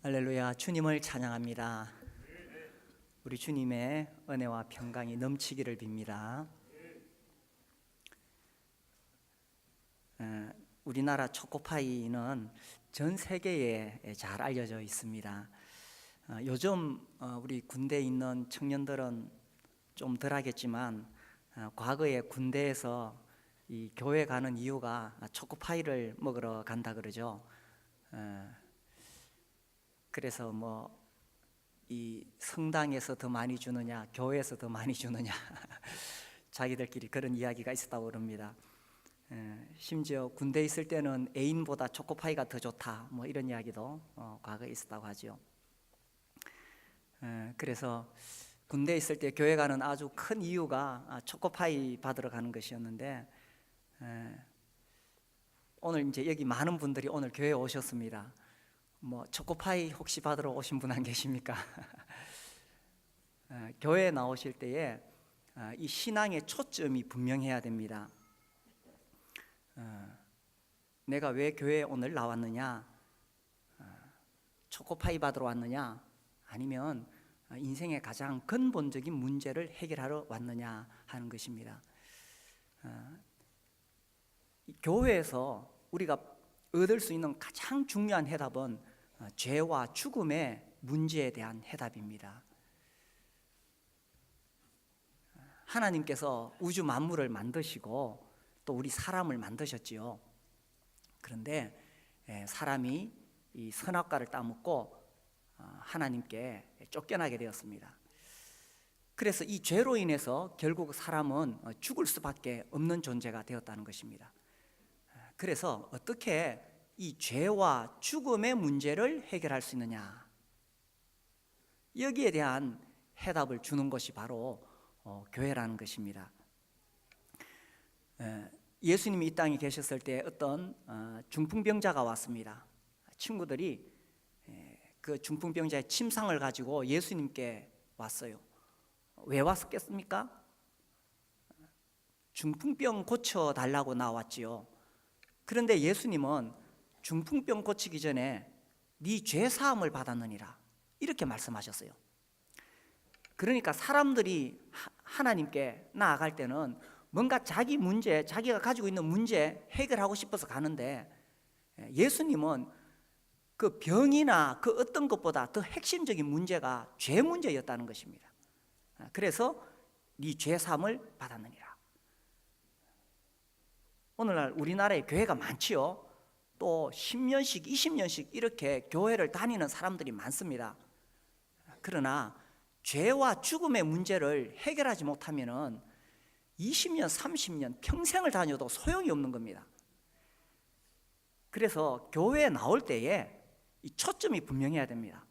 할렐루야, 주님을 찬양합니다. 우리 주님의 은혜와 평강이 넘치기를 빕니다. 우리나라 초코파이는 전 세계에 잘 알려져 있습니다. 요즘 우리 군대에 있는 청년들은 좀 덜하겠지만 과거에 군대에서 이 교회 가는 이유가 초코파이를 먹으러 간다 그러죠. 그래서 이 성당에서 더 많이 주느냐, 교회에서 더 많이 주느냐 자기들끼리 그런 이야기가 있었다고 그럽니다. 심지어 군대에 있을 때는 애인보다 초코파이가 더 좋다, 이런 이야기도 과거에 있었다고 하죠. 그래서 군대에 있을 때 교회 가는 아주 큰 이유가 초코파이 받으러 가는 것이었는데, 오늘 이제 여기 많은 분들이 오늘 교회에 오셨습니다. 초코파이 혹시 받으러 오신 분 안 계십니까? 교회에 나오실 때에 이 신앙의 초점이 분명해야 됩니다. 내가 왜 교회에 오늘 나왔느냐? 초코파이 받으러 왔느냐? 아니면 인생의 가장 근본적인 문제를 해결하러 왔느냐 하는 것입니다. 교회에서 우리가 얻을 수 있는 가장 중요한 해답은 죄와 죽음의 문제에 대한 해답입니다. 하나님께서 우주 만물을 만드시고 또 우리 사람을 만드셨지요. 그런데 사람이 이 선악과를 따먹고 하나님께 쫓겨나게 되었습니다. 그래서 이 죄로 인해서 결국 사람은 죽을 수밖에 없는 존재가 되었다는 것입니다. 그래서 어떻게 이 죄와 죽음의 문제를 해결할 수 있느냐, 여기에 대한 해답을 주는 것이 바로 교회라는 것입니다. 예수님이 이 땅에 계셨을 때 어떤 중풍병자가 왔습니다. 친구들이 그 중풍병자의 침상을 가지고 예수님께 왔어요. 왜 왔겠습니까? 중풍병 고쳐달라고 나왔지요. 그런데 예수님은 중풍병 고치기 전에 네 죄 사함을 받았느니라 이렇게 말씀하셨어요. 그러니까 사람들이 하나님께 나아갈 때는 뭔가 자기 문제, 자기가 가지고 있는 문제 해결하고 싶어서 가는데, 예수님은 그 병이나 그 어떤 것보다 더 핵심적인 문제가 죄 문제였다는 것입니다. 그래서 네 죄 사함을 받았느니라. 오늘날 우리나라에 교회가 많지요. 또 10년씩 20년씩 이렇게 교회를 다니는 사람들이 많습니다. 그러나 죄와 죽음의 문제를 해결하지 못하면 20년 30년 평생을 다녀도 소용이 없는 겁니다. 그래서 교회에 나올 때에 이 초점이 분명해야 됩니다.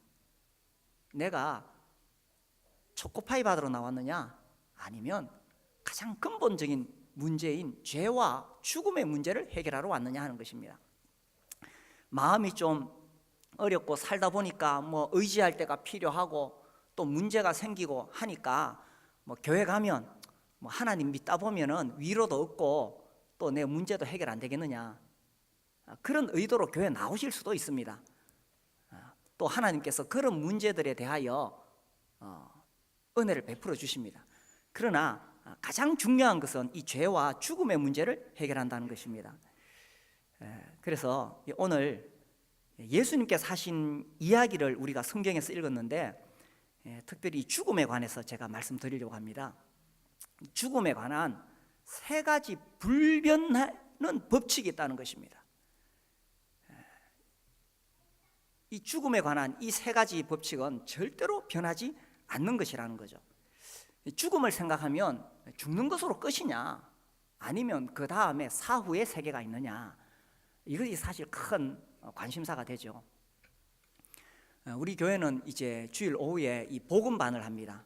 내가 초코파이 받으러 나왔느냐, 아니면 가장 근본적인 문제인 죄와 죽음의 문제를 해결하러 왔느냐 하는 것입니다. 마음이 좀 어렵고 살다 보니까 의지할 때가 필요하고 또 문제가 생기고 하니까 교회 가면 하나님 믿다 보면은 위로도 얻고 또 내 문제도 해결 안 되겠느냐, 그런 의도로 교회 나오실 수도 있습니다. 또 하나님께서 그런 문제들에 대하여 은혜를 베풀어 주십니다. 그러나 가장 중요한 것은 이 죄와 죽음의 문제를 해결한다는 것입니다. 그래서 오늘 예수님께서 하신 이야기를 우리가 성경에서 읽었는데, 특별히 죽음에 관해서 제가 말씀드리려고 합니다. 죽음에 관한 세 가지 불변하는 법칙이 있다는 것입니다. 이 죽음에 관한 이 세 가지 법칙은 절대로 변하지 않는 것이라는 거죠. 죽음을 생각하면 죽는 것으로 끝이냐, 아니면 그 다음에 사후의 세계가 있느냐, 이것이 사실 큰 관심사가 되죠. 우리 교회는 이제 주일 오후에 이 복음반을 합니다.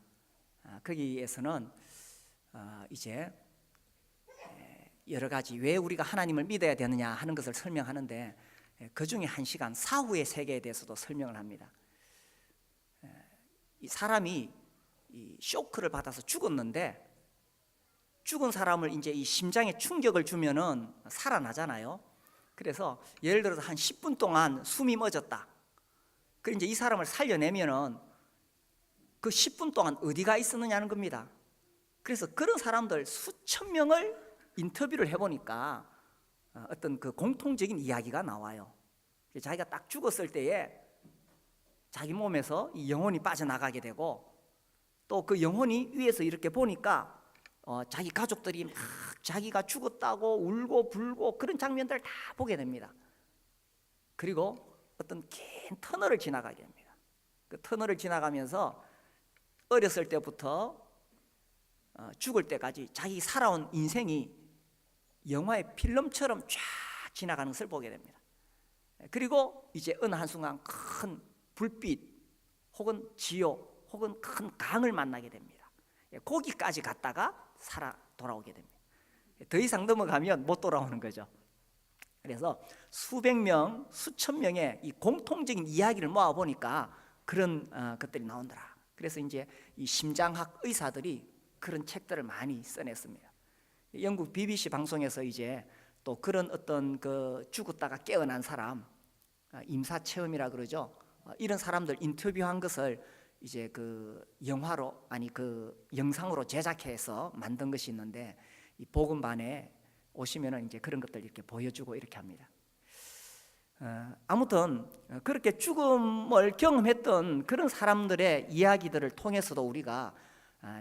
거기에서는 이제 여러 가지 왜 우리가 하나님을 믿어야 되느냐 하는 것을 설명하는데, 그 중에 한 시간 사후의 세계에 대해서도 설명을 합니다. 이 사람이 이 쇼크를 받아서 죽었는데, 죽은 사람을 이제 이 심장에 충격을 주면은 살아나잖아요. 그래서 예를 들어서 한 10분 동안 숨이 멎었다. 그 이제 이 사람을 살려내면은 그 10분 동안 어디가 있었느냐는 겁니다. 그래서 그런 사람들 수천 명을 인터뷰를 해보니까 어떤 그 공통적인 이야기가 나와요. 자기가 딱 죽었을 때에 자기 몸에서 이 영혼이 빠져나가게 되고, 또 그 영혼이 위에서 이렇게 보니까 자기 가족들이 막 자기가 죽었다고 울고 불고 그런 장면들을 다 보게 됩니다. 그리고 어떤 긴 터널을 지나가게 됩니다. 그 터널을 지나가면서 어렸을 때부터 죽을 때까지 자기 살아온 인생이 영화의 필름처럼 쫙 지나가는 것을 보게 됩니다. 그리고 이제 어느 한순간 큰 불빛 혹은 지옥 혹은 큰 강을 만나게 됩니다. 거기까지 갔다가 살아 돌아오게 됩니다. 더 이상 넘어가면 못 돌아오는 거죠. 그래서 수백 명, 수천 명의 이 공통적인 이야기를 모아보니까 그런 것들이 나온더라. 그래서 이제 이 심장학 의사들이 그런 책들을 많이 써냈습니다. 영국 BBC 방송에서 이제 또 그런 어떤 그 죽었다가 깨어난 사람, 임사체험이라 그러죠. 이런 사람들 인터뷰한 것을 이제 그 영화로, 아니 그 영상으로 제작해서 만든 것이 있는데, 이 복음반에 오시면은 이제 그런 것들 이렇게 보여주고 이렇게 합니다. 아무튼 그렇게 죽음을 경험했던 그런 사람들의 이야기들을 통해서도 우리가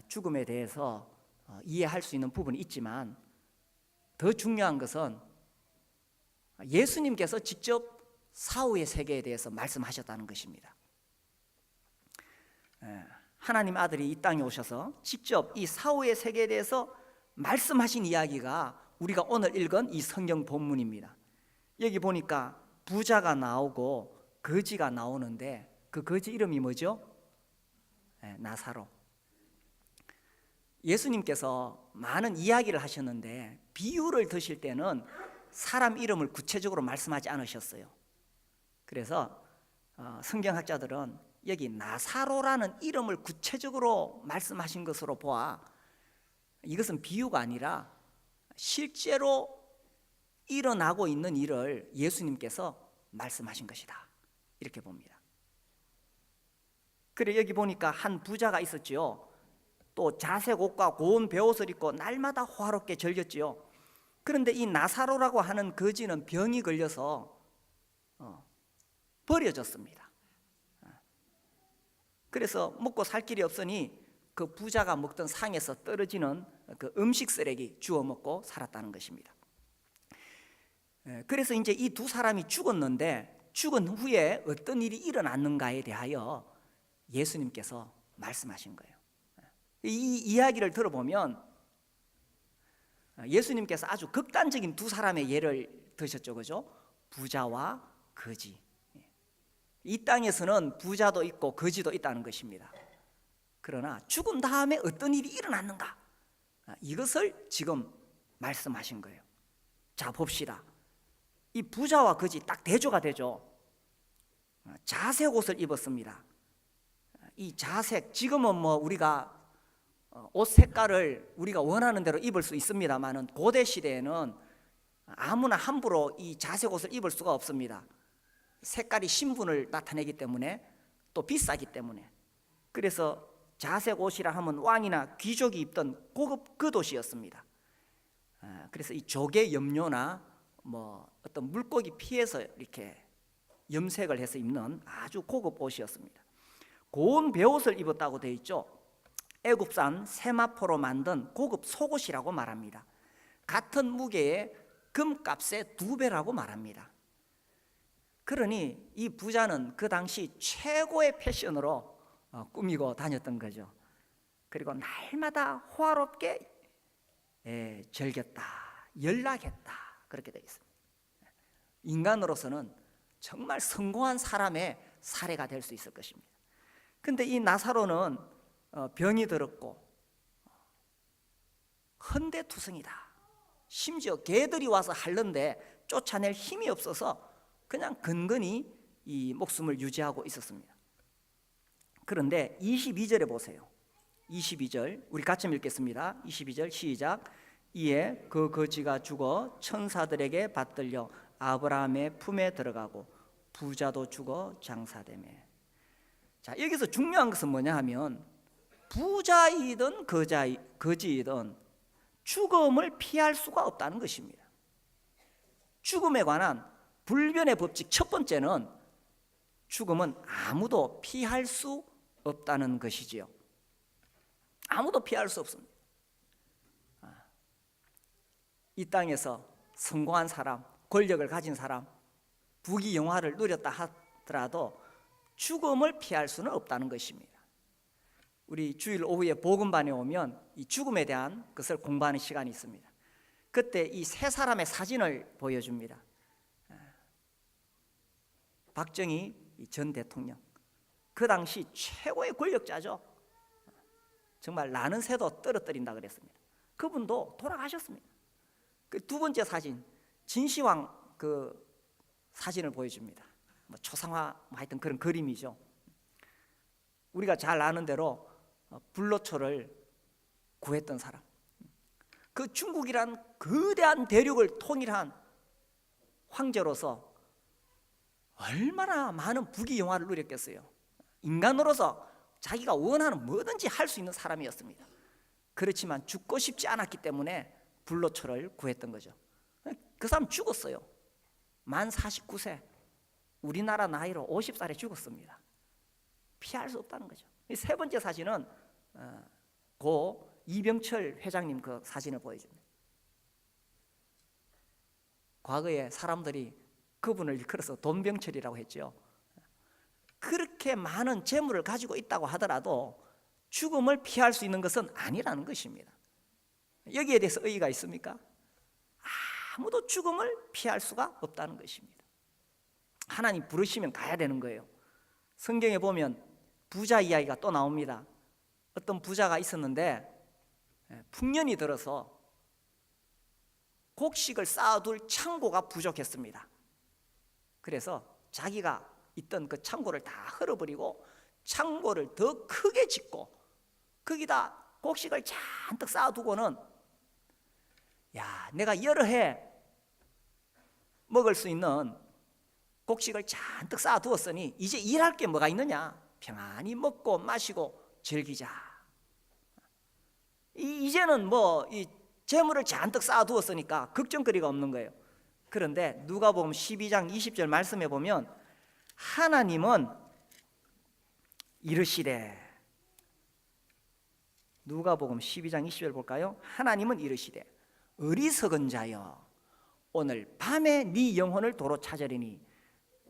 죽음에 대해서 이해할 수 있는 부분이 있지만, 더 중요한 것은 예수님께서 직접 사후의 세계에 대해서 말씀하셨다는 것입니다. 하나님 아들이 이 땅에 오셔서 직접 이 사후의 세계에 대해서 말씀하신 이야기가 우리가 오늘 읽은 이 성경 본문입니다. 여기 보니까 부자가 나오고 거지가 나오는데, 그 거지 이름이 뭐죠? 나사로. 예수님께서 많은 이야기를 하셨는데 비유를 드실 때는 사람 이름을 구체적으로 말씀하지 않으셨어요. 그래서 성경학자들은 여기 나사로라는 이름을 구체적으로 말씀하신 것으로 보아 이것은 비유가 아니라 실제로 일어나고 있는 일을 예수님께서 말씀하신 것이다, 이렇게 봅니다. 그래 여기 보니까 한 부자가 있었지요. 또 자색 옷과 고운 베옷을 입고 날마다 호화롭게 즐겼지요. 그런데 이 나사로라고 하는 거지는 병이 걸려서 버려졌습니다. 그래서 먹고 살 길이 없으니 그 부자가 먹던 상에서 떨어지는 그 음식 쓰레기 주워 먹고 살았다는 것입니다. 그래서 이제 이 두 사람이 죽었는데, 죽은 후에 어떤 일이 일어났는가에 대하여 예수님께서 말씀하신 거예요. 이 이야기를 들어보면 예수님께서 아주 극단적인 두 사람의 예를 드셨죠, 그죠? 부자와 거지. 이 땅에서는 부자도 있고 거지도 있다는 것입니다. 그러나 죽은 다음에 어떤 일이 일어났는가, 이것을 지금 말씀하신 거예요. 자 봅시다. 이 부자와 거지 딱 대조가 되죠. 자색 옷을 입었습니다. 이 자색, 지금은 뭐 우리가 옷 색깔을 우리가 원하는 대로 입을 수 있습니다만은 고대 시대에는 아무나 함부로 이 자색 옷을 입을 수가 없습니다. 색깔이 신분을 나타내기 때문에, 또 비싸기 때문에. 그래서 자색 옷이라 하면 왕이나 귀족이 입던 고급 겉옷이었습니다. 그래서 이 조개 염료나 뭐 어떤 물고기 피에서 이렇게 염색을 해서 입는 아주 고급 옷이었습니다. 고운 베옷을 입었다고 되어 있죠. 애굽산 세마포로 만든 고급 속옷이라고 말합니다. 같은 무게의 금값의 2배라고 말합니다. 그러니 이 부자는 그 당시 최고의 패션으로 꾸미고 다녔던 거죠. 그리고 날마다 호화롭게 즐겼다, 연락했다, 그렇게 되어 있습니다. 인간으로서는 정말 성공한 사람의 사례가 될 수 있을 것입니다. 근데 이 나사로는 병이 들었고 헌데투성이다. 심지어 개들이 와서 핥는데 쫓아낼 힘이 없어서 그냥 근근히 이 목숨을 유지하고 있었습니다. 그런데 22절에 보세요. 22절 우리 같이 읽겠습니다. 22절 시작. 이에 그 거지가 죽어 천사들에게 받들려 아브라함의 품에 들어가고 부자도 죽어 장사되매. 자, 여기서 중요한 것은 뭐냐 하면 부자이든 거지이든 죽음을 피할 수가 없다는 것입니다. 죽음에 관한 불변의 법칙 첫 번째는 죽음은 아무도 피할 수 없다는 것이지요. 아무도 피할 수 없습니다. 이 땅에서 성공한 사람, 권력을 가진 사람, 부귀영화를 누렸다 하더라도 죽음을 피할 수는 없다는 것입니다. 우리 주일 오후에 복음반에 오면 이 죽음에 대한 것을 공부하는 시간이 있습니다. 그때 이 세 사람의 사진을 보여줍니다. 박정희 전 대통령, 그 당시 최고의 권력자죠. 정말 나는 새도 떨어뜨린다 그랬습니다. 그분도 돌아가셨습니다. 그 두 번째 사진, 진시황 그 사진을 보여줍니다. 뭐 초상화 하여튼 그런 그림이죠. 우리가 잘 아는 대로 불로초를 구했던 사람, 그 중국이란 거대한 대륙을 통일한 황제로서 얼마나 많은 부귀영화를 누렸겠어요. 인간으로서 자기가 원하는 뭐든지 할 수 있는 사람이었습니다. 그렇지만 죽고 싶지 않았기 때문에 불로초를 구했던 거죠. 그 사람 죽었어요. 만 49세, 우리나라 나이로 50살에 죽었습니다. 피할 수 없다는 거죠. 세 번째 사진은 고 이병철 회장님 그 사진을 보여줍니다. 과거에 사람들이 그분을 일컬어서 돈병철이라고 했죠. 그렇게 많은 재물을 가지고 있다고 하더라도 죽음을 피할 수 있는 것은 아니라는 것입니다. 여기에 대해서 의의가 있습니까? 아무도 죽음을 피할 수가 없다는 것입니다. 하나님 부르시면 가야 되는 거예요. 성경에 보면 부자 이야기가 또 나옵니다. 어떤 부자가 있었는데 풍년이 들어서 곡식을 쌓아둘 창고가 부족했습니다. 그래서 자기가 있던 그 창고를 다 헐어버리고 창고를 더 크게 짓고 거기다 곡식을 잔뜩 쌓아두고는 내가 여러 해 먹을 수 있는 곡식을 잔뜩 쌓아두었으니 이제 일할 게 뭐가 있느냐, 평안히 먹고 마시고 즐기자. 이제는 뭐 이 재물을 잔뜩 쌓아두었으니까 걱정거리가 없는 거예요. 그런데 누가복음 12장 20절 말씀에 보면 하나님은 이르시되, 누가복음 12장 20절 볼까요? 하나님은 이르시되 어리석은 자여 오늘 밤에 네 영혼을 도로 찾으리니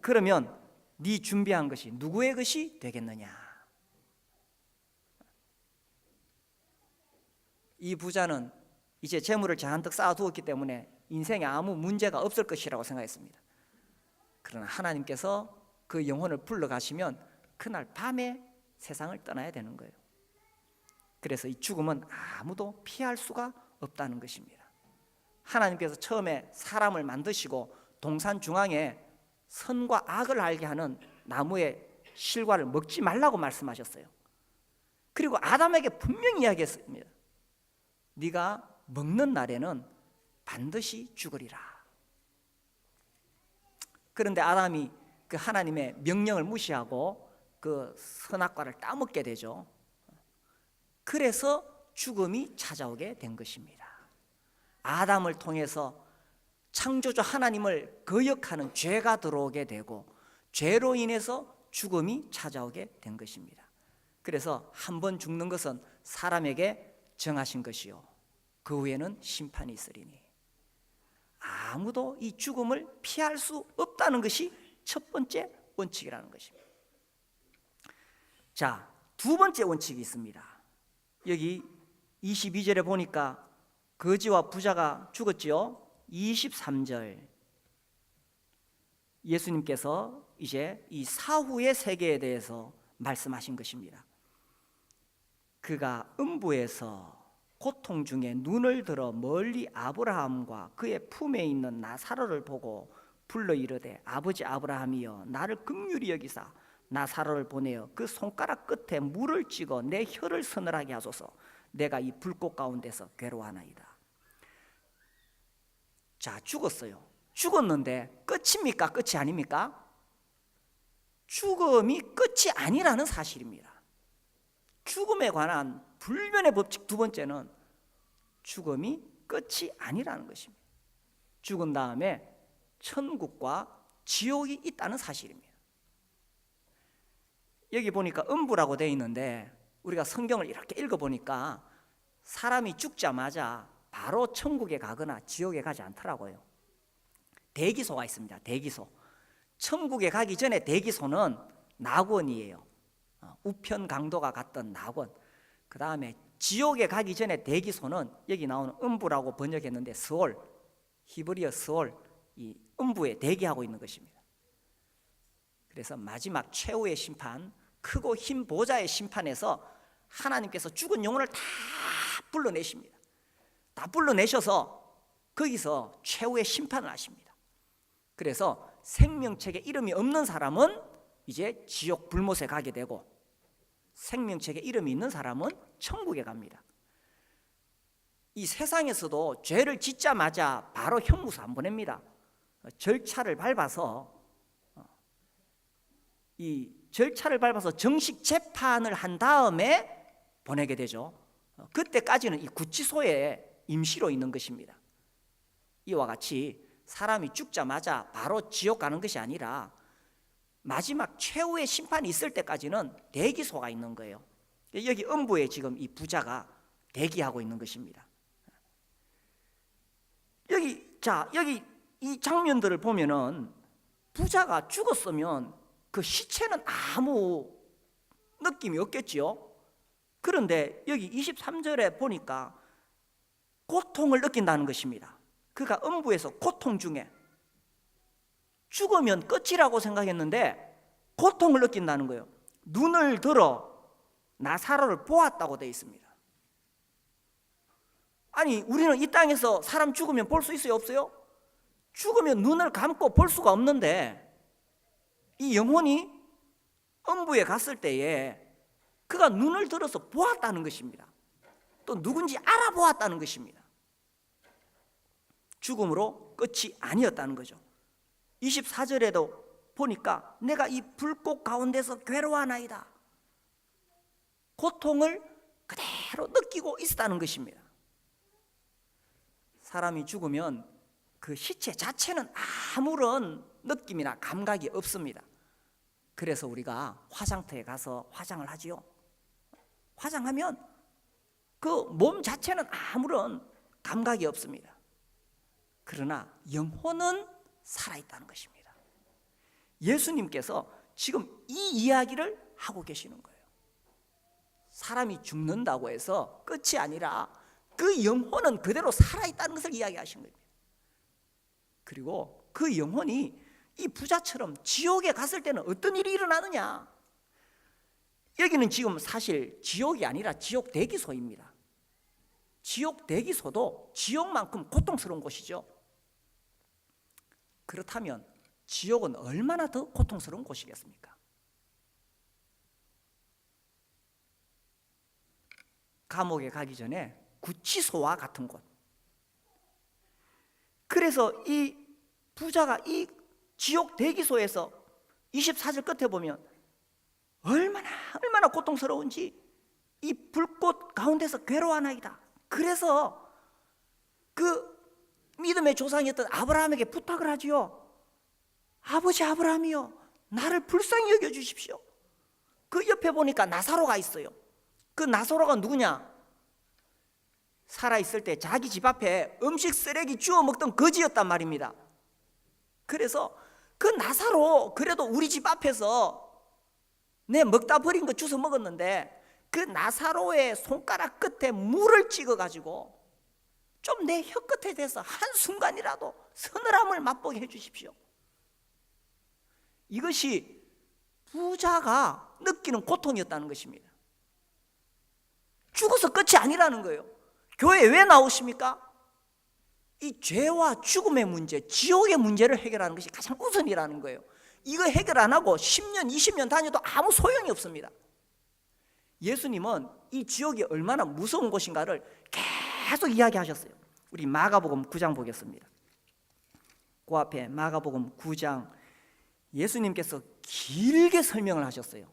그러면 네 준비한 것이 누구의 것이 되겠느냐. 이 부자는 이제 재물을 잔뜩 쌓아두었기 때문에 인생에 아무 문제가 없을 것이라고 생각했습니다. 그러나 하나님께서 그 영혼을 불러가시면 그날 밤에 세상을 떠나야 되는 거예요. 그래서 이 죽음은 아무도 피할 수가 없다는 것입니다. 하나님께서 처음에 사람을 만드시고 동산 중앙에 선과 악을 알게 하는 나무의 실과를 먹지 말라고 말씀하셨어요. 그리고 아담에게 분명히 이야기했습니다. 네가 먹는 날에는 반드시 죽으리라. 그런데 아담이 그 하나님의 명령을 무시하고 그 선악과를 따먹게 되죠. 그래서 죽음이 찾아오게 된 것입니다. 아담을 통해서 창조주 하나님을 거역하는 죄가 들어오게 되고 죄로 인해서 죽음이 찾아오게 된 것입니다. 그래서 한 번 죽는 것은 사람에게 정하신 것이요 그 후에는 심판이 있으리니 아무도 이 죽음을 피할 수 없다는 것이 첫 번째 원칙이라는 것입니다. 자, 두 번째 원칙이 있습니다. 여기 22절에 보니까 거지와 부자가 죽었지요. 23절 예수님께서 이제 이 사후의 세계에 대해서 말씀하신 것입니다. 그가 음부에서 고통 중에 눈을 들어 멀리 아브라함과 그의 품에 있는 나사로를 보고 불러 이르되 아버지 아브라함이여 나를 긍휼히 여기사 나사로를 보내어 그 손가락 끝에 물을 찍어 내 혀를 서늘하게 하소서. 내가 이 불꽃 가운데서 괴로워하나이다. 자, 죽었어요. 죽었는데 끝입니까? 끝이 아닙니까? 죽음이 끝이 아니라는 사실입니다. 죽음에 관한 불변의 법칙 두 번째는 죽음이 끝이 아니라는 것입니다. 죽은 다음에 천국과 지옥이 있다는 사실입니다. 여기 보니까 음부라고 되어 있는데 우리가 성경을 이렇게 읽어보니까 사람이 죽자마자 바로 천국에 가거나 지옥에 가지 않더라고요. 대기소가 있습니다. 대기소. 천국에 가기 전에 대기소는 낙원이에요. 우편 강도가 갔던 낙원. 그 다음에 지옥에 가기 전에 대기소는 여기 나오는 음부라고 번역했는데 스올, 히브리어 스올, 이 음부에 대기하고 있는 것입니다. 그래서 마지막 최후의 심판, 크고 흰 보좌의 심판에서 하나님께서 죽은 영혼을 다 불러내십니다. 다 불러내셔서 거기서 최후의 심판을 하십니다. 그래서 생명책에 이름이 없는 사람은 이제 지옥 불못에 가게 되고, 생명책에 이름이 있는 사람은 천국에 갑니다. 이 세상에서도 죄를 짓자마자 바로 형무소 안 보냅니다. 절차를 밟아서 정식 재판을 한 다음에 보내게 되죠. 그때까지는 이 구치소에 임시로 있는 것입니다. 이와 같이 사람이 죽자마자 바로 지옥 가는 것이 아니라 마지막 최후의 심판이 있을 때까지는 대기소가 있는 거예요. 여기 음부에 지금 이 부자가 대기하고 있는 것입니다. 여기 이 장면들을 보면은 부자가 죽었으면 그 시체는 아무 느낌이 없겠지요. 그런데 여기 23절에 보니까 고통을 느낀다는 것입니다. 그가 음부에서 고통 중에 죽으면 끝이라고 생각했는데 고통을 느낀다는 거예요. 눈을 들어 나사로를 보았다고 되어 있습니다. 아니, 우리는 이 땅에서 사람 죽으면 볼 수 있어요, 없어요? 죽으면 눈을 감고 볼 수가 없는데 이 영혼이 음부에 갔을 때에 그가 눈을 들어서 보았다는 것입니다. 또 누군지 알아보았다는 것입니다. 죽음으로 끝이 아니었다는 거죠. 24절에도 보니까 내가 이 불꽃 가운데서 괴로워하나이다. 고통을 그대로 느끼고 있었다는 것입니다. 사람이 죽으면 그 시체 자체는 아무런 느낌이나 감각이 없습니다. 그래서 우리가 화장터에 가서 화장을 하지요. 화장하면 그 몸 자체는 아무런 감각이 없습니다. 그러나 영혼은 살아있다는 것입니다. 예수님께서 지금 이 이야기를 하고 계시는 거예요. 사람이 죽는다고 해서 끝이 아니라 그 영혼은 그대로 살아있다는 것을 이야기하신 겁니다. 그리고 그 영혼이 이 부자처럼 지옥에 갔을 때는 어떤 일이 일어나느냐? 여기는 지금 사실 지옥이 아니라 지옥 대기소입니다. 지옥 대기소도 지옥만큼 고통스러운 곳이죠. 그렇다면 지옥은 얼마나 더 고통스러운 곳이겠습니까? 감옥에 가기 전에 구치소와 같은 곳. 그래서 이 부자가 이 지옥 대기소에서 24절 끝에 보면 얼마나 고통스러운지 이 불꽃 가운데서 괴로워하나이다. 그래서 그 믿음의 조상이었던 아브라함에게 부탁을 하지요. 아버지 아브라함이요, 나를 불쌍히 여겨주십시오. 그 옆에 보니까 나사로가 있어요. 그 나사로가 누구냐? 살아있을 때 자기 집 앞에 음식 쓰레기 주워 먹던 거지였단 말입니다. 그래서 그 나사로 그래도 우리 집 앞에서 내 먹다 버린 거 주워 먹었는데 그 나사로의 손가락 끝에 물을 찍어가지고 좀 내 혀끝에 대서 한순간이라도 서늘함을 맛보게 해주십시오. 이것이 부자가 느끼는 고통이었다는 것입니다. 죽어서 끝이 아니라는 거예요. 교회에 왜 나오십니까? 이 죄와 죽음의 문제, 지옥의 문제를 해결하는 것이 가장 우선이라는 거예요. 이거 해결 안 하고 10년, 20년 다녀도 아무 소용이 없습니다. 예수님은 이 지옥이 얼마나 무서운 곳인가를 계속 이야기하셨어요. 우리 마가복음 9장 보겠습니다. 그 앞에 마가복음 9장 예수님께서 길게 설명을 하셨어요.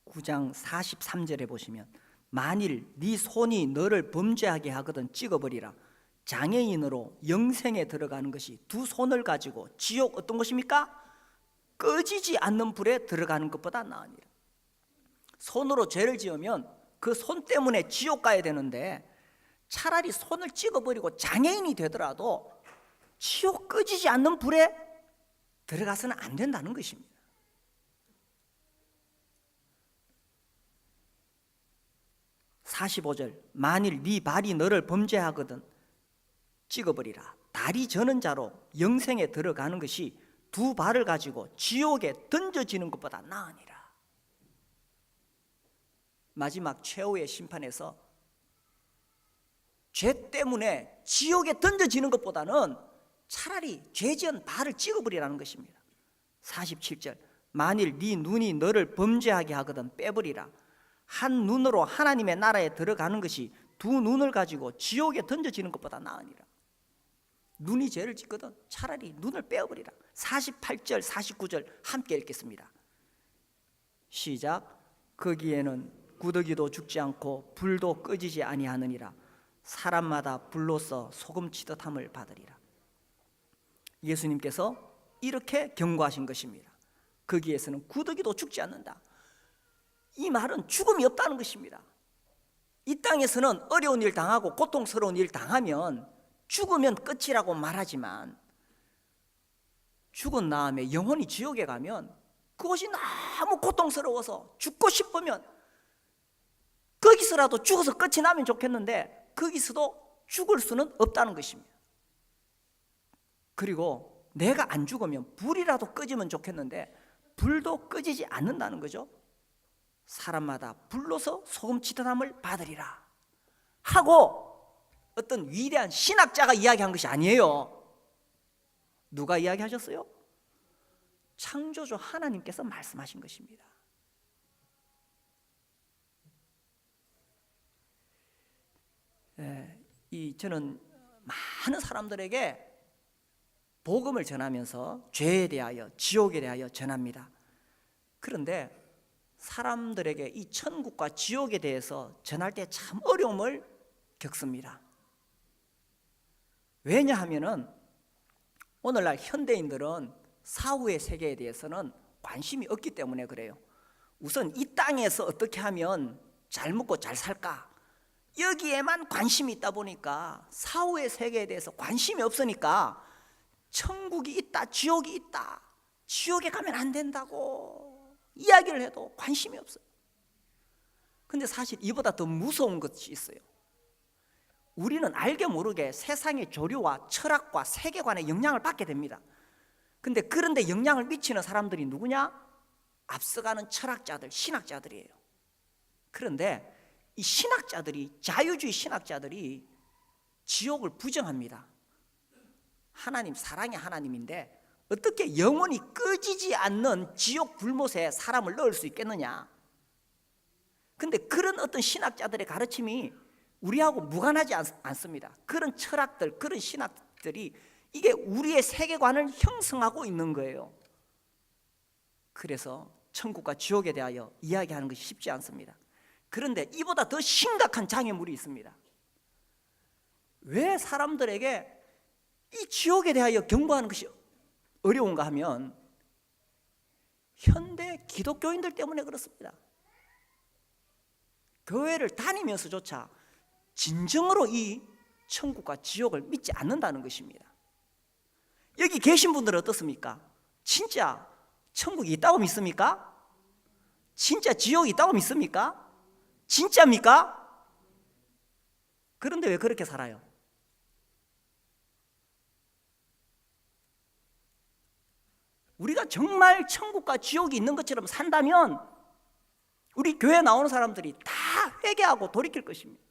(9장 43절에) 보시면 만일 네 손이 너를 범죄하게 하거든 찍어버리라. 장애인으로 영생에 들어가는 것이 두 손을 가지고 지옥 어떤 것입니까? 꺼지지 않는 불에 들어가는 것보다 나으니라. 손으로 죄를 지으면 그 손 때문에 지옥 가야 되는데 차라리 손을 찍어버리고 장애인이 되더라도 지옥 꺼지지 않는 불에 들어가서는 안 된다는 것입니다. 45절 만일 네 발이 너를 범죄하거든 찍어버리라. 다리 저는 자로 영생에 들어가는 것이 두 발을 가지고 지옥에 던져지는 것보다 나으니라. 마지막 최후의 심판에서 죄 때문에 지옥에 던져지는 것보다는 차라리 죄 지은 발을 찍어버리라는 것입니다. 47절 만일 네 눈이 너를 범죄하게 하거든 빼버리라. 한 눈으로 하나님의 나라에 들어가는 것이 두 눈을 가지고 지옥에 던져지는 것보다 나으니라. 눈이 죄를 짓거든 차라리 눈을 빼어버리라. 48절 49절 함께 읽겠습니다. 시작. 거기에는 구더기도 죽지 않고 불도 꺼지지 아니하느니라. 사람마다 불로써 소금 치듯함을 받으리라. 예수님께서 이렇게 경고하신 것입니다. 거기에서는 구더기도 죽지 않는다. 이 말은 죽음이 없다는 것입니다. 이 땅에서는 어려운 일 당하고 고통스러운 일 당하면 죽으면 끝이라고 말하지만 죽은 다음에 영혼이 지옥에 가면 그것이 너무 고통스러워서 죽고 싶으면 거기서라도 죽어서 끝이 나면 좋겠는데 거기서도 죽을 수는 없다는 것입니다. 그리고 내가 안 죽으면 불이라도 꺼지면 좋겠는데 불도 꺼지지 않는다는 거죠. 사람마다 불로서 소금 치듯함을 받으리라 하고 어떤 위대한 신학자가 이야기한 것이 아니에요. 누가 이야기하셨어요? 창조주 하나님께서 말씀하신 것입니다. 저는 많은 사람들에게 복음을 전하면서 죄에 대하여 지옥에 대하여 전합니다. 그런데 사람들에게 이 천국과 지옥에 대해서 전할 때 참 어려움을 겪습니다. 왜냐하면은 오늘날 현대인들은 사후의 세계에 대해서는 관심이 없기 때문에 그래요. 우선 이 땅에서 어떻게 하면 잘 먹고 잘 살까 여기에만 관심이 있다 보니까 사후의 세계에 대해서 관심이 없으니까 천국이 있다 지옥이 있다 지옥에 가면 안 된다고 이야기를 해도 관심이 없어요. 근데 사실 이보다 더 무서운 것이 있어요. 우리는 알게 모르게 세상의 조류와 철학과 세계관에 영향을 받게 됩니다. 근데 그런데 영향을 미치는 사람들이 누구냐? 앞서가는 철학자들, 신학자들이에요. 그런데 이 신학자들이, 자유주의 신학자들이 지옥을 부정합니다. 하나님, 사랑의 하나님인데 어떻게 영원히 꺼지지 않는 지옥 불못에 사람을 넣을 수 있겠느냐? 근데 그런 어떤 신학자들의 가르침이 우리하고 무관하지 않습니다. 그런 철학들, 그런 신학들이 이게 우리의 세계관을 형성하고 있는 거예요. 그래서 천국과 지옥에 대하여 이야기하는 것이 쉽지 않습니다. 그런데 이보다 더 심각한 장애물이 있습니다. 왜 사람들에게 이 지옥에 대하여 경고하는 것이 어려운가 하면 현대 기독교인들 때문에 그렇습니다. 교회를 다니면서조차 진정으로 이 천국과 지옥을 믿지 않는다는 것입니다. 여기 계신 분들은 어떻습니까? 진짜 천국이 있다고 믿습니까? 진짜 지옥이 있다고 믿습니까? 진짜입니까? 그런데 왜 그렇게 살아요? 우리가 정말 천국과 지옥이 있는 것처럼 산다면 우리 교회 나오는 사람들이 다 회개하고 돌이킬 것입니다.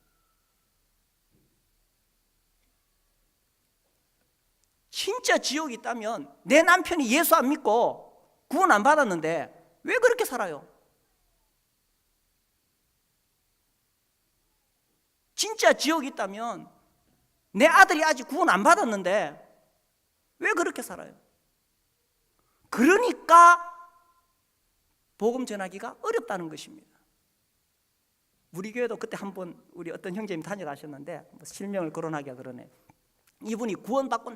진짜 지옥이 있다면 내 남편이 예수 안 믿고 구원 안 받았는데 왜 그렇게 살아요? 진짜 지옥이 있다면 내 아들이 아직 구원 안 받았는데 왜 그렇게 살아요? 그러니까 복음 전하기가 어렵다는 것입니다. 우리 교회도 그때 한번 우리 어떤 형제님 다녀가셨는데 실명을 거론하기가 그러네. 이분이 구원받고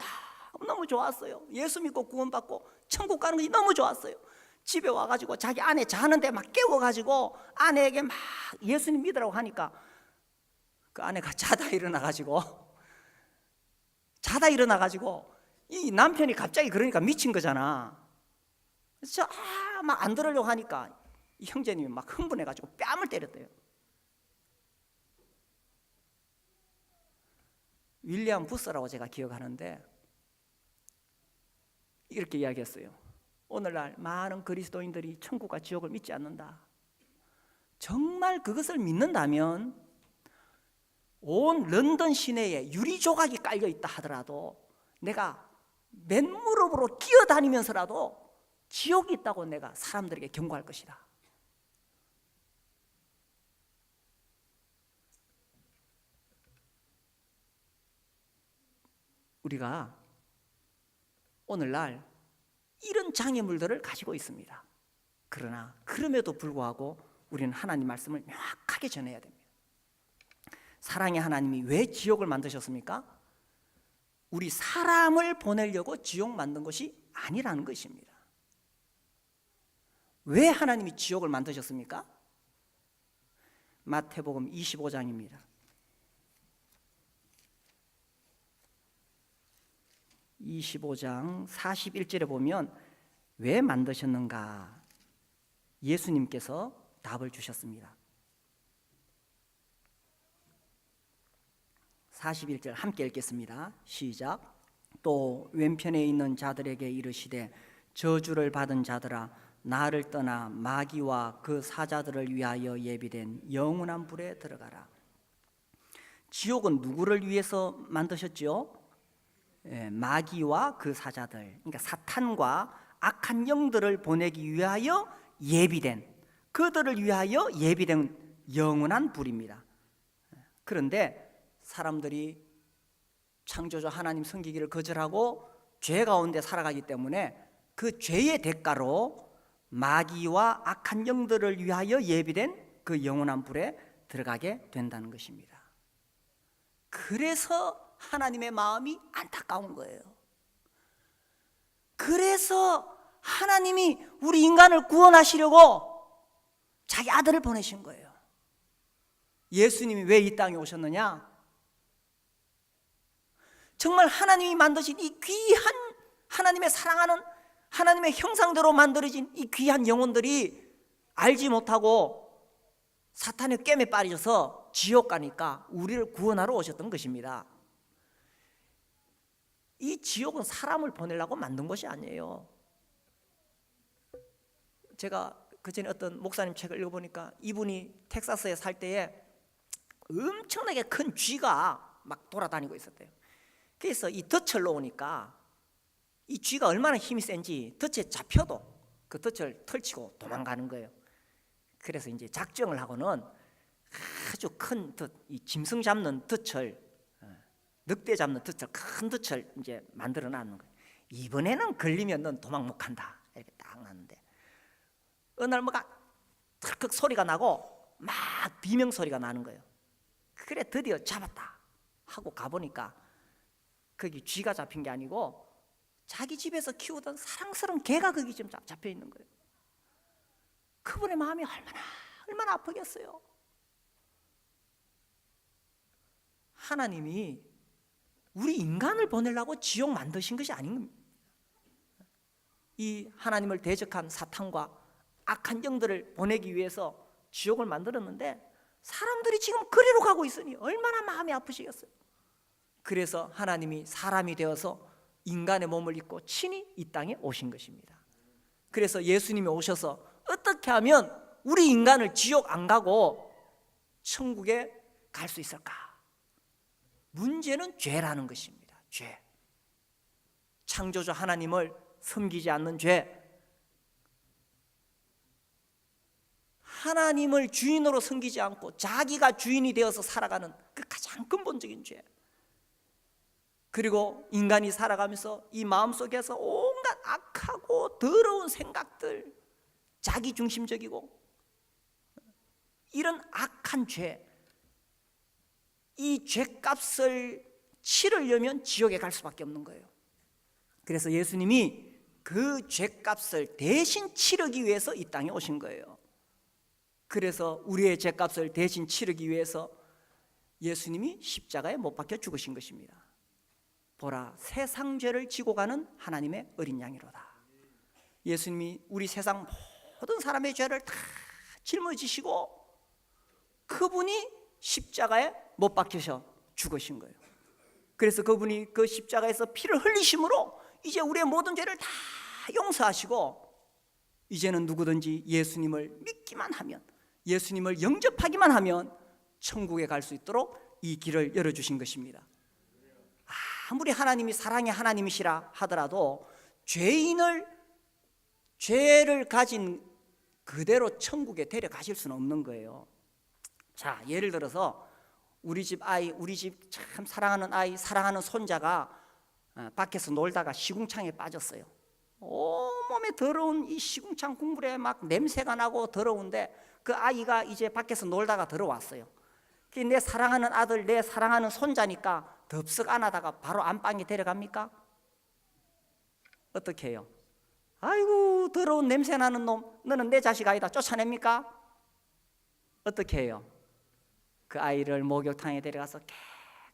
너무 좋았어요. 예수 믿고 구원받고 천국 가는 것이 너무 좋았어요. 집에 와가지고 자기 아내 자는데 막 깨워가지고 아내에게 막 예수님 믿으라고 하니까 그 아내가 자다 일어나가지고 이 남편이 갑자기 그러니까 미친 거잖아. 그래서 막 안 들으려고 하니까 이 형제님이 막 흥분해가지고 뺨을 때렸대요. 윌리엄 부스라고 제가 기억하는데 이렇게 이야기했어요. 오늘날 많은 그리스도인들이 천국과 지옥을 믿지 않는다. 정말 그것을 믿는다면 온 런던 시내에 유리 조각이 깔려 있다 하더라도 내가 맨무릎으로 기어다니면서라도 지옥이 있다고 내가 사람들에게 경고할 것이다. 우리가 오늘날 이런 장애물들을 가지고 있습니다. 그러나 그럼에도 불구하고 우리는 하나님 말씀을 명확하게 전해야 됩니다. 사랑의 하나님이 왜 지옥을 만드셨습니까? 우리 사람을 보내려고 지옥 만든 것이 아니라는 것입니다. 왜 하나님이 지옥을 만드셨습니까? 마태복음 25장입니다. 25장 41절에 보면 왜 만드셨는가? 예수님께서 답을 주셨습니다. 41절 함께 읽겠습니다. 시작. 또 왼편에 있는 자들에게 이르시되 저주를 받은 자들아 나를 떠나 마귀와 그 사자들을 위하여 예비된 영원한 불에 들어가라. 지옥은 누구를 위해서 만드셨지요? 마귀와 그 사자들, 그러니까 사탄과 악한 영들을 보내기 위하여 예비된, 그들을 위하여 예비된 영원한 불입니다. 그런데 사람들이 창조주 하나님 섬기기를 거절하고 죄 가운데 살아가기 때문에 그 죄의 대가로 마귀와 악한 영들을 위하여 예비된 그 영원한 불에 들어가게 된다는 것입니다. 그래서 하나님의 마음이 안타까운 거예요. 그래서 하나님이 우리 인간을 구원하시려고 자기 아들을 보내신 거예요. 예수님이 왜 이 땅에 오셨느냐? 정말 하나님이 만드신 이 귀한 하나님의 사랑하는 하나님의 형상대로 만들어진 이 귀한 영혼들이 알지 못하고 사탄의 꿰매 빠져서 지옥 가니까 우리를 구원하러 오셨던 것입니다. 이 지옥은 사람을 보내려고 만든 것이 아니에요. 제가 그전에 어떤 목사님 책을 읽어보니까 이분이 텍사스에 살 때에 엄청나게 큰 쥐가 막 돌아다니고 있었대요. 그래서 이 덫을 놓으니까 이 쥐가 얼마나 힘이 센지 덫에 잡혀도 그 덫을 털치고 도망가는 거예요. 그래서 이제 작정을 하고는 아주 큰 덫, 이 짐승 잡는 덫을, 늑대 잡는 덫을, 큰 덫을 이제 만들어 놨는 거예요. 이번에는 걸리면 넌 도망 못 간다. 이렇게 딱 놨는데 어느 날 뭐가 털컥 소리가 나고 막 비명 소리가 나는 거예요. 그래 드디어 잡았다 하고 가보니까 거기 쥐가 잡힌 게 아니고 자기 집에서 키우던 사랑스러운 개가 거기 좀 잡혀 있는 거예요. 그분의 마음이 얼마나 아프겠어요. 하나님이 우리 인간을 보내려고 지옥 만드신 것이 아닌 겁니다. 이 하나님을 대적한 사탄과 악한 영들을 보내기 위해서 지옥을 만들었는데 사람들이 지금 그리로 가고 있으니 얼마나 마음이 아프시겠어요. 그래서 하나님이 사람이 되어서 인간의 몸을 입고 친히 이 땅에 오신 것입니다. 그래서 예수님이 오셔서 어떻게 하면 우리 인간을 지옥 안 가고 천국에 갈 수 있을까? 문제는 죄라는 것입니다. 죄. 창조주 하나님을 섬기지 않는 죄. 하나님을 주인으로 섬기지 않고 자기가 주인이 되어서 살아가는 그 가장 가장 근본적인 죄. 그리고 인간이 살아가면서 이 마음속에서 온갖 악하고 더러운 생각들, 자기중심적이고 이런 악한 죄, 이 죄값을 치르려면 지옥에 갈 수밖에 없는 거예요. 그래서 예수님이 그 죄값을 대신 치르기 위해서 이 땅에 오신 거예요. 그래서 우리의 죄값을 대신 치르기 위해서 예수님이 십자가에 못 박혀 죽으신 것입니다. 보라, 세상 죄를 지고 가는 하나님의 어린 양이로다. 예수님이 우리 세상 모든 사람의 죄를 다 짊어지시고 그분이 십자가에 못 박히셔 죽으신 거예요. 그래서 그분이 그 십자가에서 피를 흘리심으로 이제 우리의 모든 죄를 다 용서하시고 이제는 누구든지 예수님을 믿기만 하면, 예수님을 영접하기만 하면 천국에 갈 수 있도록 이 길을 열어주신 것입니다. 아무리 하나님이 사랑의 하나님이시라 하더라도 죄를 가진 그대로 천국에 데려가실 수는 없는 거예요. 자, 예를 들어서 우리 집 참 사랑하는 아이, 사랑하는 손자가 밖에서 놀다가 시궁창에 빠졌어요. 온몸에 더러운 이 시궁창 국물에 막 냄새가 나고 더러운데 그 아이가 이제 밖에서 놀다가 들어왔어요. 내 사랑하는 아들, 내 사랑하는 손자니까 덥석 안아다가 바로 안방에 데려갑니까? 어떻게 해요? 아이고 더러운 냄새 나는 놈, 너는 내 자식 아니다, 쫓아냅니까? 어떻게 해요? 그 아이를 목욕탕에 데려가서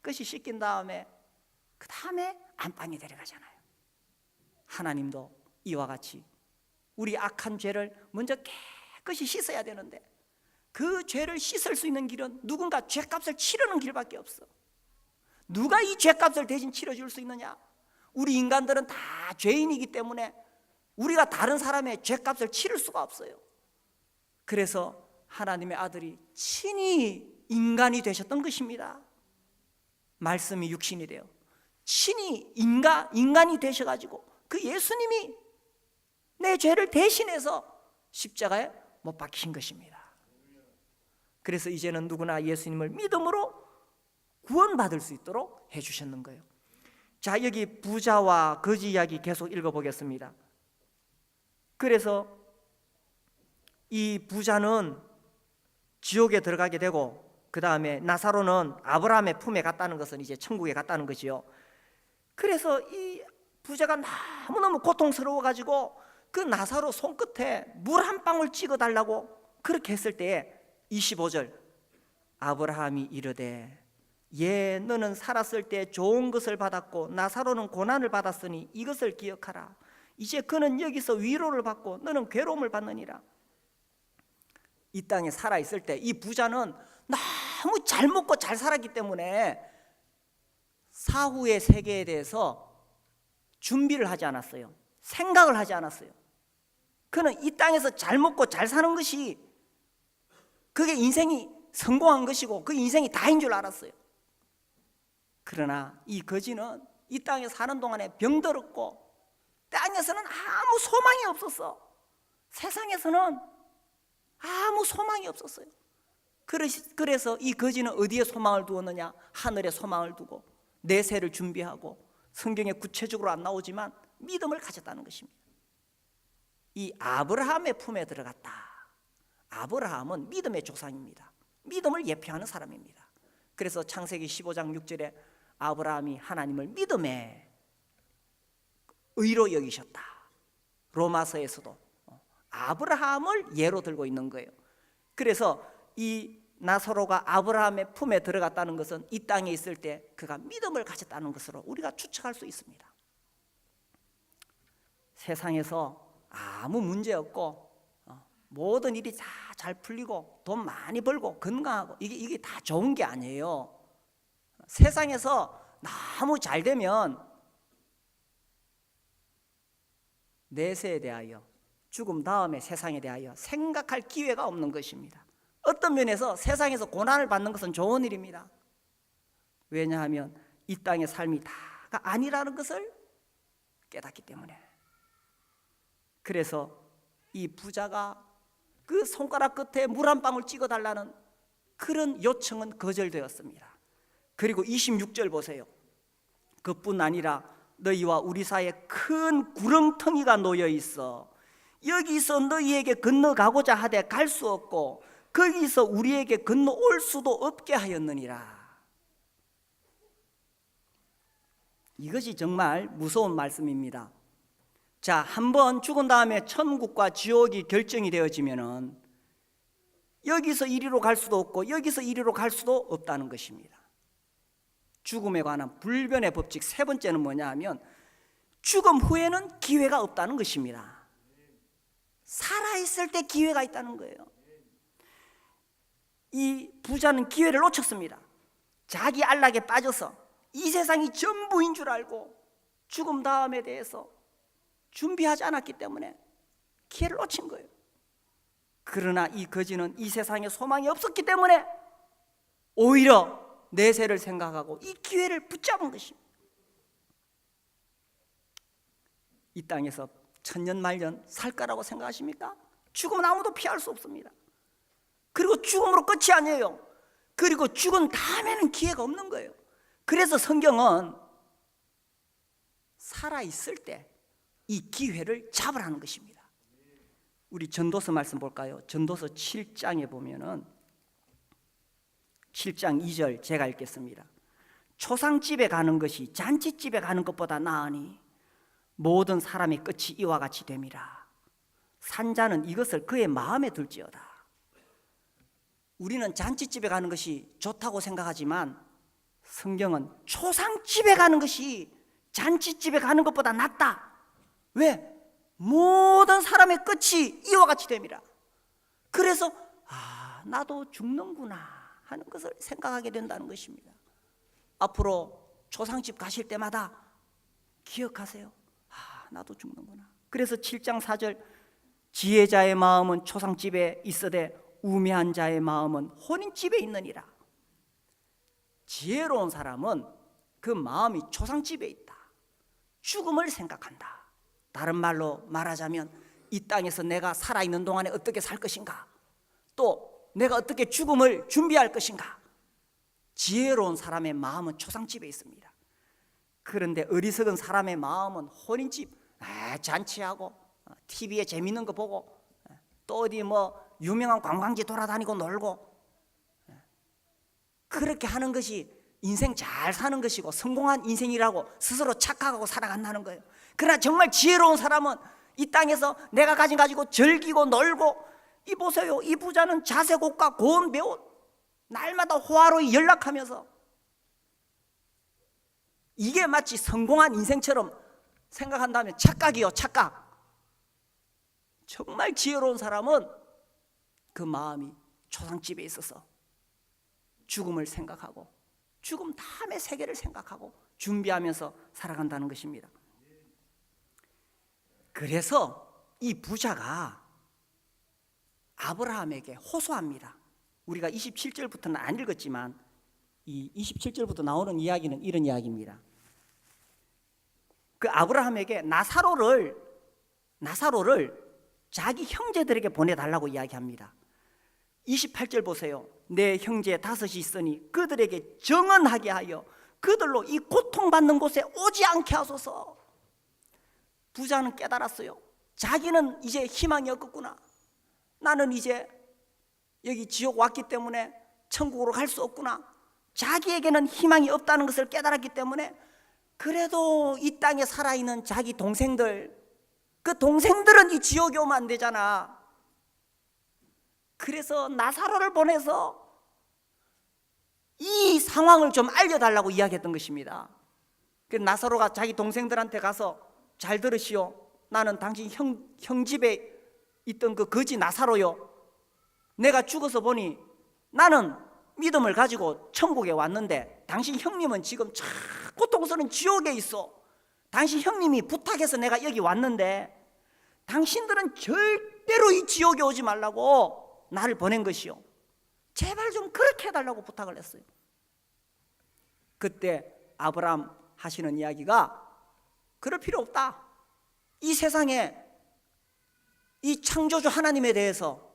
깨끗이 씻긴 다음에 그 다음에 안방에 데려가잖아요. 하나님도 이와 같이 우리 악한 죄를 먼저 깨끗이 씻어야 되는데 그 죄를 씻을 수 있는 길은 누군가 죄값을 치르는 길밖에 없어. 누가 이 죄값을 대신 치러줄 수 있느냐? 우리 인간들은 다 죄인이기 때문에 우리가 다른 사람의 죄값을 치를 수가 없어요. 그래서 하나님의 아들이 친히 인간이 되셨던 것입니다. 말씀이 육신이 되어 친히 인간이 되셔가지고 그 예수님이 내 죄를 대신해서 십자가에 못 박히신 것입니다. 그래서 이제는 누구나 예수님을 믿음으로 구원받을 수 있도록 해주셨는 거예요. 자, 여기 부자와 거지 이야기 계속 읽어보겠습니다. 그래서 이 부자는 지옥에 들어가게 되고 그 다음에 나사로는 아브라함의 품에 갔다는 것은 이제 천국에 갔다는 것이요. 그래서 이 부자가 너무너무 고통스러워가지고 그 나사로 손끝에 물 한 방울 찍어달라고 그렇게 했을 때에 25절 아브라함이 이르되 예 너는 살았을 때 좋은 것을 받았고 나사로는 고난을 받았으니 이것을 기억하라. 이제 그는 여기서 위로를 받고 너는 괴로움을 받느니라. 이 땅에 살아있을 때 이 부자는 너무 잘 먹고 잘 살았기 때문에 사후의 세계에 대해서 준비를 하지 않았어요. 생각을 하지 않았어요. 그는 이 땅에서 잘 먹고 잘 사는 것이 그게 인생이 성공한 것이고 그 인생이 다인 줄 알았어요. 그러나 이 거지는 이 땅에 사는 동안에 병들었고 땅에서는 아무 소망이 없었어. 세상에서는 아무 소망이 없었어요. 그래서 이 거지는 어디에 소망을 두었느냐? 하늘에 소망을 두고 내세를 준비하고 성경에 구체적으로 안 나오지만 믿음을 가졌다는 것입니다. 이 아브라함의 품에 들어갔다. 아브라함은 믿음의 조상입니다. 믿음을 예표하는 사람입니다. 그래서 창세기 15장 6절에 아브라함이 하나님을 믿음에 의로 여기셨다. 로마서에서도 아브라함을 예로 들고 있는 거예요. 그래서 이 나사로가 아브라함의 품에 들어갔다는 것은 이 땅에 있을 때 그가 믿음을 가졌다는 것으로 우리가 추측할 수 있습니다. 세상에서 아무 문제 없고 모든 일이 다 잘 풀리고 돈 많이 벌고 건강하고 이게 다 좋은 게 아니에요. 세상에서 너무 잘 되면 내세에 대하여 죽음 다음에 세상에 대하여 생각할 기회가 없는 것입니다. 어떤 면에서 세상에서 고난을 받는 것은 좋은 일입니다. 왜냐하면 이 땅의 삶이 다가 아니라는 것을 깨닫기 때문에. 그래서 이 부자가 그 손가락 끝에 물 한 방울 찍어달라는 그런 요청은 거절되었습니다. 그리고 26절 보세요. 그뿐 아니라 너희와 우리 사이에 큰 구렁텅이가 놓여 있어 여기서 너희에게 건너가고자 하되 갈 수 없고 거기서 우리에게 건너올 수도 없게 하였느니라. 이것이 정말 무서운 말씀입니다. 자, 한번 죽은 다음에 천국과 지옥이 결정이 되어지면은 여기서 이리로 갈 수도 없고 여기서 이리로 갈 수도 없다는 것입니다. 죽음에 관한 불변의 법칙 세 번째는 뭐냐 하면 죽음 후에는 기회가 없다는 것입니다. 살아있을 때 기회가 있다는 거예요. 이 부자는 기회를 놓쳤습니다. 자기 안락에 빠져서 이 세상이 전부인 줄 알고 죽음 다음에 대해서 준비하지 않았기 때문에 기회를 놓친 거예요. 그러나 이 거지는 이 세상에 소망이 없었기 때문에 오히려 내세를 생각하고 이 기회를 붙잡은 것입니다. 이 땅에서 천년만년 살 거라고 생각하십니까? 죽음은 아무도 피할 수 없습니다. 그리고 죽음으로 끝이 아니에요. 그리고 죽은 다음에는 기회가 없는 거예요. 그래서 성경은 살아있을 때 이 기회를 잡으라는 것입니다. 우리 전도서 말씀 볼까요? 전도서 7장에 보면은 7장 2절 제가 읽겠습니다. 초상집에 가는 것이 잔치집에 가는 것보다 나으니 모든 사람의 끝이 이와 같이 됨이라. 산자는 이것을 그의 마음에 들지어다. 우리는 잔치집에 가는 것이 좋다고 생각하지만 성경은 초상집에 가는 것이 잔치집에 가는 것보다 낫다. 왜? 모든 사람의 끝이 이와 같이 됨이라. 그래서 나도 죽는구나 하는 것을 생각하게 된다는 것입니다. 앞으로 초상집 가실 때마다 기억하세요. 나도 죽는구나. 그래서 7장 4절 지혜자의 마음은 초상집에 있으되 우매한 자의 마음은 혼인집에 있느니라. 지혜로운 사람은 그 마음이 초상집에 있다. 죽음을 생각한다. 다른 말로 말하자면 이 땅에서 내가 살아있는 동안에 어떻게 살 것인가, 또 내가 어떻게 죽음을 준비할 것인가. 지혜로운 사람의 마음은 초상집에 있습니다. 그런데 어리석은 사람의 마음은 혼인집, 잔치하고 TV에 재밌는 거 보고 또 어디 뭐 유명한 관광지 돌아다니고 놀고 그렇게 하는 것이 인생 잘 사는 것이고 성공한 인생이라고 스스로 착각하고 살아간다는 거예요. 그러나 정말 지혜로운 사람은 이 땅에서 내가 가지고 즐기고 놀고, 이 보세요, 이 부자는 자색옷과 고운 배옷 날마다 호화로이 연락하면서 이게 마치 성공한 인생처럼 생각한다면 착각이요, 착각. 정말 지혜로운 사람은 그 마음이 초상집에 있어서 죽음을 생각하고 죽음 다음의 세계를 생각하고 준비하면서 살아간다는 것입니다. 그래서 이 부자가 아브라함에게 호소합니다. 우리가 27절부터는 안 읽었지만 이 27절부터 나오는 이야기는 이런 이야기입니다. 그 아브라함에게 나사로를 자기 형제들에게 보내달라고 이야기합니다. 28절 보세요. 내 형제 5이 있으니 그들에게 정언하게 하여 그들로 이 고통받는 곳에 오지 않게 하소서. 부자는 깨달았어요. 자기는 이제 희망이 없겠구나. 나는 이제 여기 지옥 왔기 때문에 천국으로 갈 수 없구나. 자기에게는 희망이 없다는 것을 깨달았기 때문에 그래도 이 땅에 살아있는 자기 동생들, 그 동생들은 이 지옥에 오면 안 되잖아. 그래서 나사로를 보내서 이 상황을 좀 알려달라고 이야기했던 것입니다. 그래서 나사로가 자기 동생들한테 가서 잘 들으시오. 나는 당신 형 집에 있던 그 거지 나사로요. 내가 죽어서 보니 나는 믿음을 가지고 천국에 왔는데 당신 형님은 지금 참 고통스러운 지옥에 있어. 당신 형님이 부탁해서 내가 여기 왔는데 당신들은 절대로 이 지옥에 오지 말라고 나를 보낸 것이요. 제발 좀 그렇게 해달라고 부탁을 했어요. 그때 아브라함 하시는 이야기가 그럴 필요 없다. 이 세상에 이 창조주 하나님에 대해서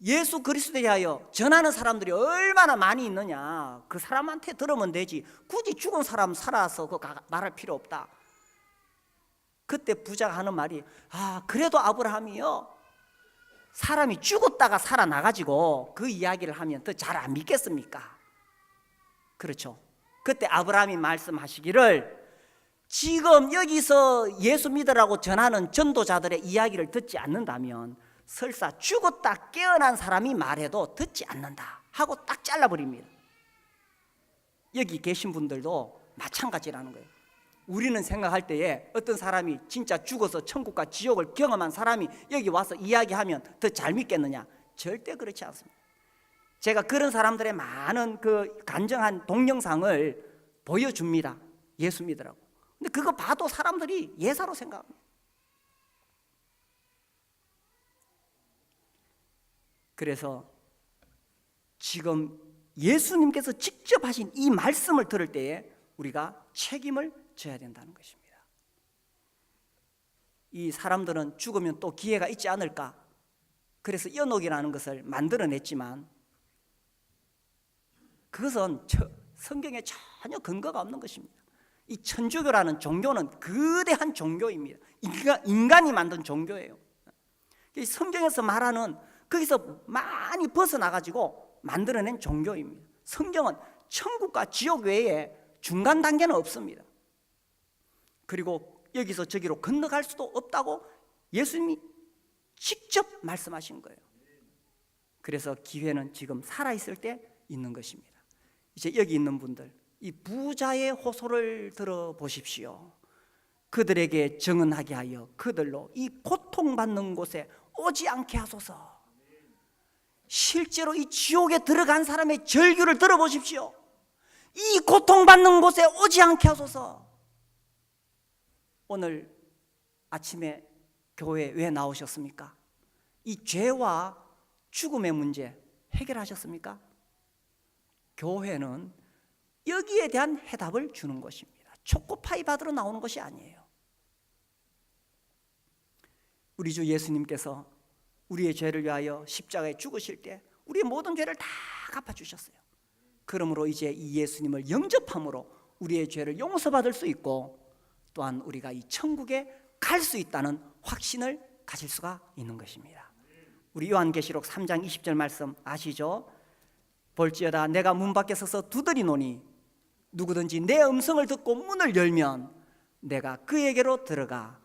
예수 그리스도에 대하여 전하는 사람들이 얼마나 많이 있느냐. 그 사람한테 들으면 되지. 굳이 죽은 사람 살아서 말할 필요 없다. 그때 부자가 하는 말이, 그래도 아브라함이요, 사람이 죽었다가 살아나가지고 그 이야기를 하면 더 잘 안 믿겠습니까? 그렇죠. 그때 아브라함이 말씀하시기를, 지금 여기서 예수 믿으라고 전하는 전도자들의 이야기를 듣지 않는다면 설사 죽었다 깨어난 사람이 말해도 듣지 않는다 하고 딱 잘라버립니다. 여기 계신 분들도 마찬가지라는 거예요. 우리는 생각할 때에 어떤 사람이 진짜 죽어서 천국과 지옥을 경험한 사람이 여기 와서 이야기하면 더 잘 믿겠느냐? 절대 그렇지 않습니다. 제가 그런 사람들의 많은 그 간증한 동영상을 보여줍니다. 예수 믿으라고. 근데 그거 봐도 사람들이 예사로 생각합니다. 그래서 지금 예수님께서 직접 하신 이 말씀을 들을 때에 우리가 책임을 져야 된다는 것입니다. 이 사람들은 죽으면 또 기회가 있지 않을까? 그래서 연옥이라는 것을 만들어냈지만 그것은 성경에 전혀 근거가 없는 것입니다. 이 천주교라는 종교는 거대한 종교입니다. 인간이 만든 종교예요. 성경에서 말하는 거기서 많이 벗어나가지고 만들어낸 종교입니다. 성경은 천국과 지옥 외에 중간 단계는 없습니다. 그리고 여기서 저기로 건너갈 수도 없다고 예수님이 직접 말씀하신 거예요. 그래서 기회는 지금 살아있을 때 있는 것입니다. 이제 여기 있는 분들, 이 부자의 호소를 들어보십시오. 그들에게 정언하게 하여 그들로 이 고통받는 곳에 오지 않게 하소서. 실제로 이 지옥에 들어간 사람의 절규를 들어보십시오. 이 고통받는 곳에 오지 않게 하소서. 오늘 아침에 교회에 왜 나오셨습니까? 이 죄와 죽음의 문제 해결하셨습니까? 교회는 여기에 대한 해답을 주는 것입니다. 초코파이 받으러 나오는 것이 아니에요. 우리 주 예수님께서 우리의 죄를 위하여 십자가에 죽으실 때 우리의 모든 죄를 다 갚아주셨어요. 그러므로 이제 이 예수님을 영접함으로 우리의 죄를 용서받을 수 있고 또한 우리가 이 천국에 갈 수 있다는 확신을 가질 수가 있는 것입니다. 우리 요한계시록 3장 20절 말씀 아시죠? 볼지어다 내가 문 밖에 서서 두드리노니 누구든지 내 음성을 듣고 문을 열면 내가 그에게로 들어가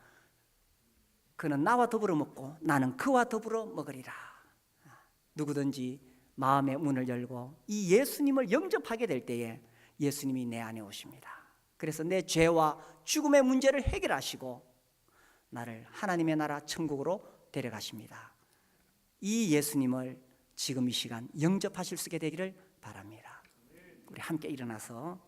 그는 나와 더불어 먹고 나는 그와 더불어 먹으리라. 누구든지 마음의 문을 열고 이 예수님을 영접하게 될 때에 예수님이 내 안에 오십니다. 그래서 내 죄와 죽음의 문제를 해결하시고 나를 하나님의 나라 천국으로 데려가십니다. 이 예수님을 지금 이 시간 영접하실 수 있게 되기를 바랍니다. 우리 함께 일어나서